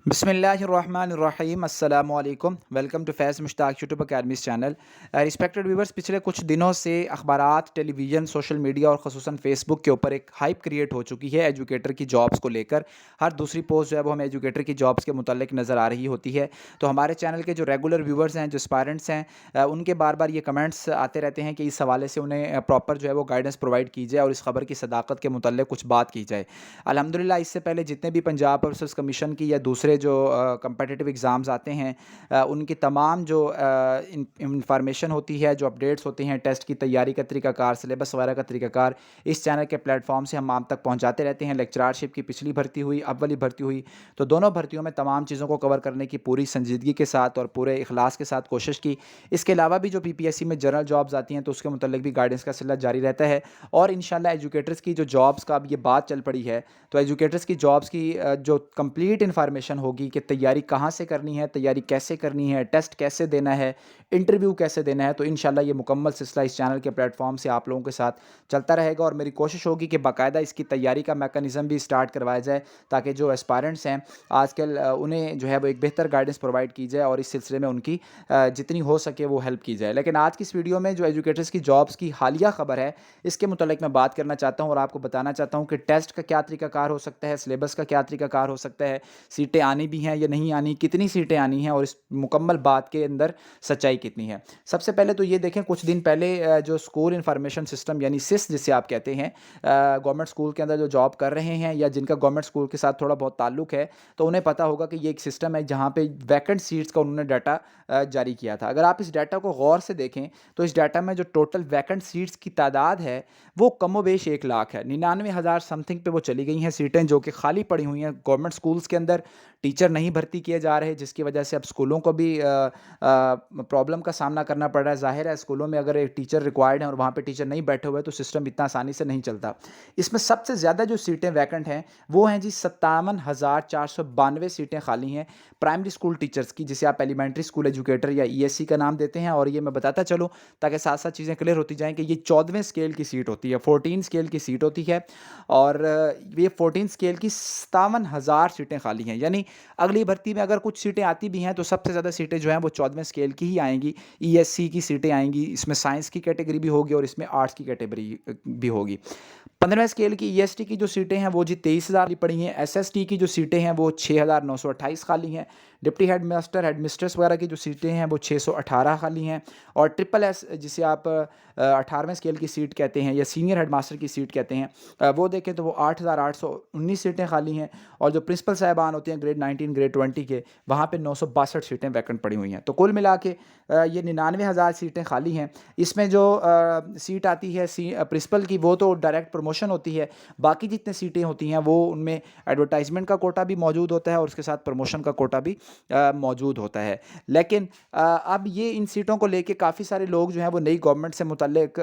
बिस्मिल्लाहिर्रहमानिर्रहीम अस्सलामु अलैकुम। Welcome to Faiz Mushtaq YouTube academy's channel. Respected viewers, पिछले कुछ दिनों से अखबारात, टेलीविज़न, सोशल मीडिया और ख़ुसूसन फ़ेसबुक के ऊपर एक हाइप क्रिएट हो चुकी है एजुकेटर की जॉब्स को लेकर। हर दूसरी पोस्ट जो है वो हमें एजुकेटर की जॉब्स के मुतल्लिक नज़र आ रही होती है। तो हमारे चैनल के जो रेगुलर व्यूवर्स हैं, जो एस्पायरेंट्स हैं, उनके बार बार ये कमेंट्स आते रहते हैं कि इस हवाले से उन्हें प्रॉपर जो है वो गाइडेंस प्रोवाइड की जाए और इस खबर की सदाकत के मुतल्लिक कुछ बात की जाए। अल्हम्दुलिल्लाह इससे पहले जितने भी पंजाब पुलिस कमीशन की या दूसरे जो कम्पिटिटिव एग्ज़ाम्स आते हैं, उनकी तमाम जो इंफॉर्मेशन होती है, जो अपडेट्स होती हैं, टेस्ट की तैयारी का तरीक़ाकार, सिलेबस वगैरह का तरीक़ाकार, इस चैनल के प्लेटफॉर्म से हम आप तक पहुँचाते रहते हैं। लेक्चरारशिप की पिछली भर्ती हुई, अब वाली भर्ती हुई, तो दोनों भर्तियों में तमाम चीज़ों को कवर करने की पूरी संजीदगी के साथ और पूरे इखलास के साथ कोशिश की। इसके अलावा भी जो पीपीएससी में जनरल जॉब्स आती हैं तो उसके मुतल्लिक भी गाइडेंस का सिलसिला जारी रहता है। और इंशाल्लाह एजुकेटर्स की जो जॉब्स का अब ये बात चल पड़ी है, तो एजुकेटर्स की जॉब्स की जो कंप्लीट इन्फॉर्मेशन होगी कि तैयारी कहाँ से करनी है, तैयारी कैसे करनी है, टेस्ट कैसे देना है, इंटरव्यू कैसे देना है, तो इंशाल्लाह ये मुकम्मल सिलसिला इस चैनल के प्लेटफॉर्म से आप लोगों के साथ चलता रहेगा। और मेरी कोशिश होगी कि बाकायदा इसकी तैयारी का मैकेनिज़्म भी स्टार्ट करवाया जाए, ताकि जो एस्पायरेंट्स हैं आजकल उन्हें जो है वो एक बेहतर गाइडेंस प्रोवाइड की जाए और इस सिलसिले में उनकी जितनी हो सके वो हेल्प की जाए। लेकिन आज की इस वीडियो में जो एजुकेटर्स की जॉब्स की हालिया ख़बर है, इसके मुतल्लिक मैं बात करना चाहता हूँ और आपको बताना चाहता हूँ कि टेस्ट का क्या तरीक़ाकार हो सकता है, सिलेबस का क्या तरीक़ाकार हो सकता है, सीटें आनी भी हैं या नहीं आनी, कितनी सीटें आनी हैं और इस मुकम्मल बात के अंदर सच्चाई कितनी है। सबसे पहले तो ये देखें, कुछ दिन पहले जो स्कूल इंफॉर्मेशन सिस्टम यानी सिस जिसे आप कहते हैं, गवर्नमेंट स्कूल के अंदर जो जॉब कर रहे हैं या जिनका गवर्नमेंट स्कूल के साथ थोड़ा बहुत ताल्लुक है, तो उन्हें पता होगा कि ये एक सिस्टम है जहाँ पे वैकेंट सीट्स का उन्होंने डाटा जारी किया था। अगर आप इस डाटा को गौर से देखें तो इस डाटा में जो टोटल वैकेंट सीट्स की तादाद है वो कमोबेश 1 लाख है। 99,000 समथिंग पे वो चली गई हैं सीटें जो कि खाली पड़ी हुई हैं। गवर्नमेंट स्कूल्स के अंदर टीचर नहीं भर्ती किए जा रहे, जिसकी वजह से अब स्कूलों को भी प्रॉब्लम का सामना करना पड़ रहा है। ज़ाहिर है स्कूलों में अगर एक टीचर रिक्वायर्ड है और वहाँ पे टीचर नहीं बैठे हुए तो सिस्टम इतना आसानी से नहीं चलता। इसमें सबसे ज़्यादा जो सीटें वैकेंट हैं वो हैं जी 57,492 सीटें खाली हैं प्राइमरी स्कूल टीचर्स की, जिसे आप एलिमेंट्री स्कूल एजुकेटर या ईएससी का नाम देते हैं। और ये मैं बताता चलूँ ताकि साथ साथ चीज़ें क्लियर होती जाएँ कि ये 14वें स्केल की सीट होती है, 14 स्केल की सीट होती है। और ये 14 स्केल की 57,000 सीटें खाली हैं। यानी अगली भर्ती में अगर कुछ सीटें आती भी हैं तो सबसे ज़्यादा सीटें जो हैं वो 14वें स्केल की ही आएँगी। ईएससी की सीटें आएँगी, इसमें साइंस की कैटेगरी भी होगी और इसमें आर्ट्स की कैटेगरी भी होगी। 15वें स्केल की ईएसटी की जो सीटें हैं वो जी 23,000 पड़ी हैं। एसएसटी की जो सीटें हैं वो 6,928 खाली हैं। Deputy head master, head mistress वगैरह की जो सीटें हैं वो 618 खाली हैं। और ट्रिपल एस जिसे आप 18वें स्केल की सीट कहते हैं या सीनियर हेड मास्टर की सीट कहते हैं, वो देखें तो वो 8,819 सीटें खाली हैं। और जो प्रिंसिपल साहिबान होते हैं ग्रेड 19 ग्रेड 20 के, वहाँ पे 962 सीटें वैकेंट पड़ी हुई हैं। तो कुल मिला के ये 99,000 सीटें खाली हैं। इसमें जो सीट आती है प्रिंसिपल की, वो तो डायरेक्ट प्रमोशन होती है। बाकी जितनी सीटें होती हैं वो उनमें एडवर्टाइजमेंट का कोटा भी मौजूद होता है और उसके साथ प्रमोशन का कोटा भी मौजूद होता है। लेकिन अब ये इन सीटों को लेके काफ़ी सारे लोग जो हैं वो नई गवर्नमेंट से मुतल्लिक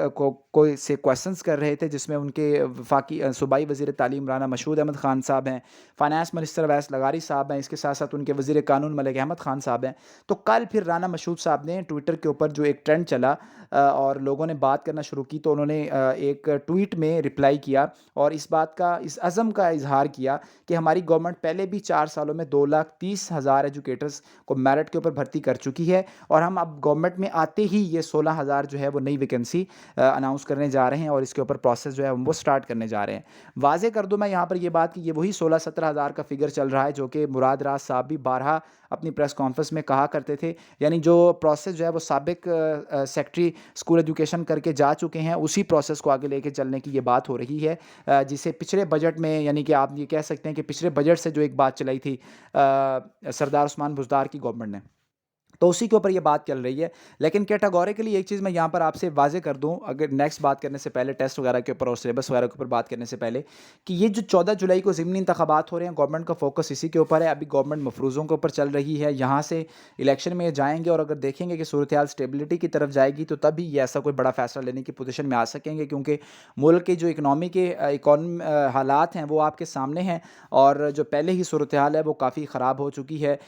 कोई से क्वेश्चंस कर रहे थे, जिसमें उनके वफाकी सूबाई वज़ीर तालीम राना मशहूद अहमद ख़ान साहब हैं, फाइनेंस मिनिस्टर अवैस लगारी साहब हैं, इसके साथ साथ उनके वज़ीर कानून मलिक अहमद ख़ान साहब हैं। तो कल फिर राना मशहूद साहब ने ट्विटर के ऊपर जो एक ट्रेंड चला और लोगों ने बात करना शुरू की, तो उन्होंने एक ट्वीट में रिप्लाई किया और इस बात का, इस अज़म का इज़हार किया कि हमारी गवर्नमेंट पहले भी 4 सालों में 2,30,000 एजुकेटर्स को मेरिट के ऊपर भर्ती कर चुकी है और हम अब गवर्नमेंट में आते ही ये 16,000 जो है वो नई वैकेंसी अनाउंस करने जा रहे हैं और इसके ऊपर प्रोसेस जो है वो स्टार्ट करने जा रहे हैं। वाज़े कर दूँ मैं यहाँ पर ये बात कि ये वही 16-17,000 का फिगर चल रहा है जो कि मुराद राज साहब भी बारहा अपनी प्रेस कॉन्फ्रेंस में कहा करते थे। यानी जो प्रोसेस जो है वो साबिक सेक्रेटरी स्कूल एजुकेशन करके जा चुके हैं, उसी प्रोसेस को आगे लेके चलने की ये बात हो रही है, जिसे पिछले बजट में, यानी कि आप ये कह सकते हैं कि पिछले बजट से जो एक बात चलाई थी सरदार उस्मान बुज़दार की गवर्नमेंट ने, तो उसी के ऊपर ये बात चल रही है। लेकिन कैटेगोरिकली एक चीज़ मैं यहाँ पर आपसे वाज़े कर दूँ, अगर नेक्स्ट बात करने से पहले, टेस्ट वगैरह के ऊपर और सिलेबस वगैरह के ऊपर बात करने से पहले, कि ये जो 14 जुलाई को ज़िमनी इंतखाबात हो रहे हैं, गवर्नमेंट का फोकस इसी के ऊपर है। अभी गवर्नमेंट मफरूज़ों के ऊपर चल रही है, यहाँ से इलेक्शन में जाएंगे और अगर देखेंगे कि सूरत हाल स्टेबिलिटी की तरफ जाएगी तो तभी ये ऐसा कोई बड़ा फैसला लेने की पोजीशन में आ सकेंगे, क्योंकि मुल्क के जो इकनॉमी के हालात हैं वो आपके सामने हैं और जो पहले ही सूरत हाल है वो काफ़ी ख़राब हो चुकी है।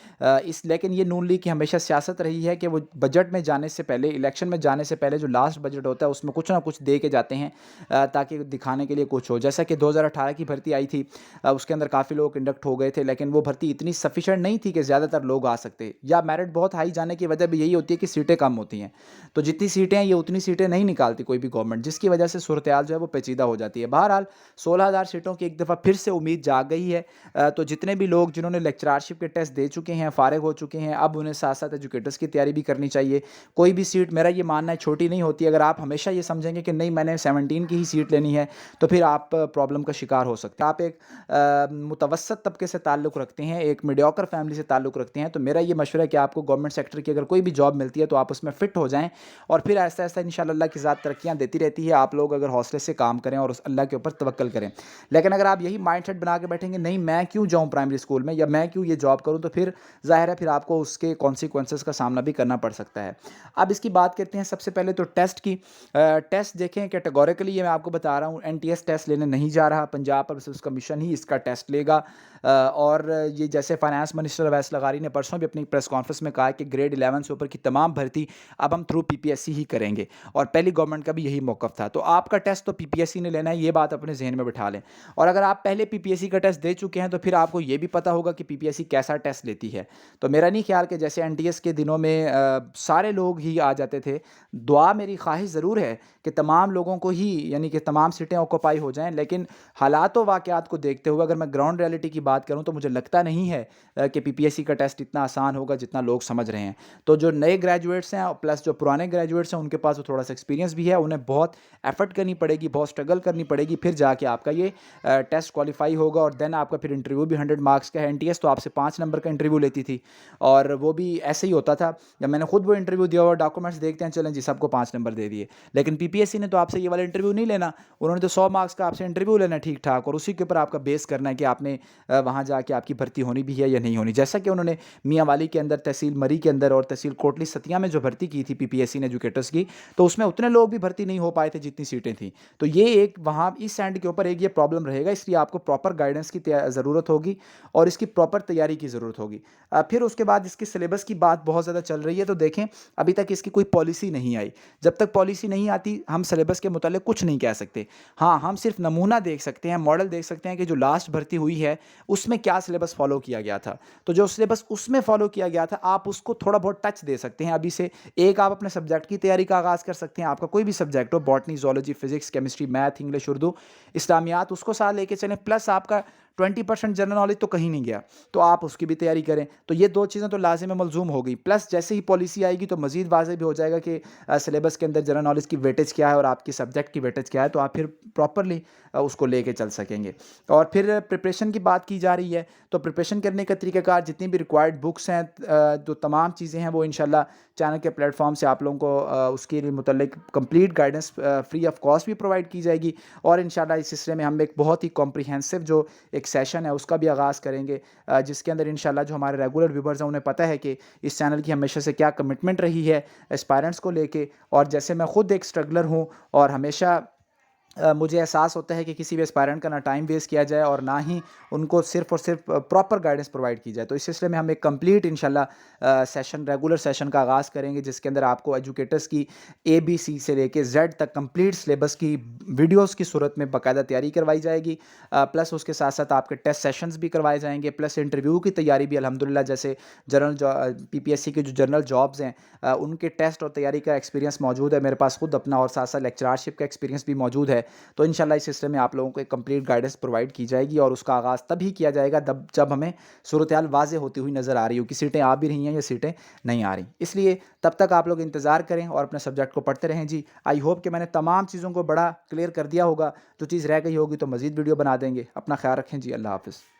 लेकिन ये नून लीग की हमेशा सियासत रही है कि वो बजट में जाने से पहले, इलेक्शन में जाने से पहले जो लास्ट बजट होता है उसमें कुछ ना कुछ दे के जाते हैं ताकि दिखाने के लिए कुछ हो। जैसा कि 2018 की भर्ती आई थी, उसके अंदर काफ़ी लोग इंडक्ट हो गए थे, लेकिन वो भर्ती इतनी सफिशेंट नहीं थी कि ज़्यादातर लोग आ सकते, या मेरिट बहुत हाई जाने की वजह भी यही होती है कि सीटें कम होती हैं। तो जितनी सीटें हैं ये उतनी सीटें नहीं निकालती कोई भी गवर्नमेंट, जिसकी वजह से सूरत हाल जो है वो पेचीदा हो जाती है। बहरहाल 16,000 सीटों की एक दफ़ा फिर से उम्मीद जाग गई है। तो जितने भी लोग जिन्होंने लेक्चरारशिप के टेस्ट दे चुके हैं, फ़ारिग हो चुके हैं, अब उन्हें साथ साथ एजुकेटर्स की तैयारी भी करनी चाहिए। कोई भी सीट, मेरा ये मानना है, छोटी नहीं होती। अगर आप हमेशा ये समझेंगे कि नहीं मैंने 17 की ही सीट लेनी है, तो फिर आप प्रॉब्लम का शिकार हो सकते हैं। आप एक मुतवसत तबके से ताल्लुक़ रखते हैं, एक मीडियोकर फैमिली से ताल्लुक़ रखते हैं, तो मेरा ये मशवरा है कि आपको गवर्नमेंट सेक्टर की अगर कोई भी जॉब मिलती है तो आप उसमें फ़िट हो जाएँ, और फिर आहिस्ता आहिस्ता इंशाअल्लाह अल्लाह की ज़ात तरक्कियाँ देती रहती है। आप लोग अगर हौसले से काम करें और उस अल्लाह के ऊपर तवक्कल करें। लेकिन अगर आप यही माइंडसेट बना के बैठेंगे, नहीं मैं क्यों जाऊँ प्राइमरी स्कूल में, या मैं क्यों ये जॉब करूँ, तो फिर ज़ाहिर है फिर आपको उसके कॉन्सिक्वेंसेस का सामना भी करना पड़ सकता है। अब इसकी बात करते हैं सबसे पहले तो टेस्ट की। टेस्ट देखें कैटेगोरिकली, ये मैं आपको बता रहा हूँ, एनटीएस टेस्ट लेने नहीं जा रहा, पंजाब पब्लिक सर्विस कमीशन ही इसका टेस्ट लेगा। और ये जैसे फाइनेंस मिनिस्टर अवैस लगारी ने परसों भी अपनी प्रेस कॉन्फ्रेंस में कहा कि ग्रेड 11 से ऊपर की तमाम भर्ती अब हम थ्रू पीपीएससी ही करेंगे, और पहली गवर्नमेंट का भी यही मौक़िफ़ था। तो आपका टेस्ट तो पीपीएससी ने लेना है, ये बात अपने जहन में बिठा लें। और अगर आप पहले पीपीएससी का टेस्ट दे चुके हैं तो फिर आपको ये भी पता होगा कि पीपीएससी कैसा टेस्ट लेती है। तो मेरा नहीं ख्याल कि जैसे एनटीएस के दिनों में सारे लोग ही आ जाते थे। दुआ मेरी ख्वाहिश ज़रूर है कि तमाम लोगों को ही, यानी कि तमाम सीटें ऑक्यूपाई हो जाएँ, लेकिन हालात व वाक़यात को देखते हुए अगर मैं ग्राउंड रियलिटी की बात करूँ तो मुझे लगता नहीं है कि पीपीएससी का टेस्ट इतना आसान होगा जितना लोग समझ रहे हैं। तो जो नए ग्रेजुएट्स हैं प्लस जो पुराने ग्रेजुएट्स हैं, उनके पास वो थोड़ा सा एक्सपीरियंस भी है, उन्हें बहुत एफर्ट करनी पड़ेगी, बहुत स्ट्रगल करनी पड़ेगी, फिर जाके आपका ये टेस्ट क्वालिफाई होगा, और देन आपका फिर इंटरव्यू भी 100 मार्क्स का है। एनटीएस तो आपसे 5 नंबर का इंटरव्यू लेती थी, और वो भी ऐसे ही होता था। जब मैंने खुद वो इंटरव्यू दिया, और डॉक्यूमेंट्स देखते हैं, चलें जी सबको 5 नंबर दे दिए। लेकिन पीपीएससी ने तो आपसे ये वाला इंटरव्यू नहीं लेना, उन्होंने तो 100 मार्क्स का आपसे इंटरव्यू लेना ठीक ठाक, और उसी के ऊपर आपका बेस करना है कि आपने वहाँ जाके आपकी भर्ती होनी भी है या नहीं होनी। जैसा कि उन्होंने मियांवाली के अंदर, तहसील मरी के अंदर और तहसील कोटली सतिया में जो भर्ती की थी पीपीएससी ने एजुकेटर्स की, तो उसमें उतने लोग भी भर्ती नहीं हो पाए थे जितनी सीटें थी। तो ये एक वहाँ इस एंड के ऊपर एक ये प्रॉब्लम रहेगा, इसलिए आपको प्रॉपर गाइडेंस की ज़रूरत होगी और इसकी प्रॉपर तैयारी की ज़रूरत होगी। फिर उसके बाद इसके सिलेबस की बात बहुत ज़्यादा चल रही है, तो देखें अभी तक इसकी कोई पॉलिसी नहीं आई। जब तक पॉलिसी नहीं आती हम सिलेबस के मुतालिक कुछ नहीं कह सकते। हाँ, हम सिर्फ नमूना देख सकते हैं, मॉडल देख सकते हैं कि जो लास्ट भर्ती हुई है उसमें क्या सिलेबस फॉलो किया गया था। तो जो सिलेबस उसमें फॉलो किया गया था, आप उसको थोड़ा बहुत टच दे सकते हैं अभी से। एक आप अपने सब्जेक्ट की तैयारी का आगाज़ कर सकते हैं, आपका कोई भी सब्जेक्ट हो, botany, zoology, physics, chemistry, math, English, Urdu, इस्लामियात, उसको साथ लेके चलें। प्लस आपका 20% जनरल नॉलेज तो कहीं नहीं गया, तो आप उसकी भी तैयारी करें। तो ये 2 चीज़ें तो लाज़िम मलज़ूम हो गई। प्लस जैसे ही पॉलिसी आएगी तो मज़ीद वाज़ेह भी हो जाएगा कि सिलेबस के अंदर जनरल नॉलेज की वेटेज क्या है और आपकी सब्जेक्ट की वेटेज क्या है, तो आप फिर प्रॉपरली उसको लेके चल सकेंगे। और फिर प्रिपरेशन की बात की जा रही है, तो प्रिपरेशन करने का तरीक़ाकार, जितनी भी रिक्वायर्ड बुक्स हैं, जो तमाम चीज़ें हैं, वो इंशाल्लाह चैनल के प्लेटफॉर्म से आप लोगों को उसके मुतल्लिक complete guidance free of cost भी प्रोवाइड की जाएगी। और इंशाल्लाह इस सिलसिले में हम एक बहुत ही कॉम्प्रिहेंसिव जो एक सेशन है उसका भी आगाज़ करेंगे, जिसके अंदर इंशाल्लाह जो हमारे रेगुलर व्यूवर्स हैं उन्हें पता है कि इस चैनल की हमेशा से क्या कमिटमेंट रही है एस्पायरेंट्स को लेके। और जैसे मैं खुद एक स्ट्रगलर हूँ, और हमेशा मुझे एहसास होता है कि किसी भी एस्पायरेंट का ना टाइम वेस्ट किया जाए और ना ही उनको सिर्फ़ और सिर्फ प्रॉपर गाइडेंस प्रोवाइड की जाए। तो इस सिलसिले में हम एक कंप्लीट इंशाल्लाह सेशन, रेगुलर सेशन का आगाज़ करेंगे, जिसके अंदर आपको एजुकेटर्स की ABC से लेके Z तक कंप्लीट सिलेबस की वीडियोज़ की सूरत में बाकायदा तैयारी करवाई जाएगी। प्लस उसके साथ साथ आपके टेस्ट सेशंस भी करवाए जाएंगे, प्लस इंटरव्यू की तैयारी भी अल्हम्दुलिल्लाह, जैसे PPSC के जो जनरल जॉब्स हैं उनके टेस्ट और तैयारी का एक्सपीरियंस मौजूद है मेरे पास खुद अपना, और साथ साथ लेक्चरारशिप का एक्सपीरियंस भी मौजूद है। तो इंशाल्लाह इस सिलसिले में आप लोगों को एक कंप्लीट गाइडेंस प्रोवाइड की जाएगी, और उसका आगाज़ तभी किया जाएगा जब हमें सूरत हाल वाज़ेह होती हुई नज़र आ रही हो कि सीटें आ भी रही हैं या सीटें नहीं आ रही। इसलिए तब तक आप लोग इंतज़ार करें और अपने सब्जेक्ट को पढ़ते रहें जी। आई होप कि मैंने तमाम चीज़ों को बड़ा क्लियर कर दिया होगा। जो चीज़ रह गई होगी तो मज़ीद वीडियो बना देंगे। अपना ख्याल रखें जी। अल्लाह हाफ़िज़।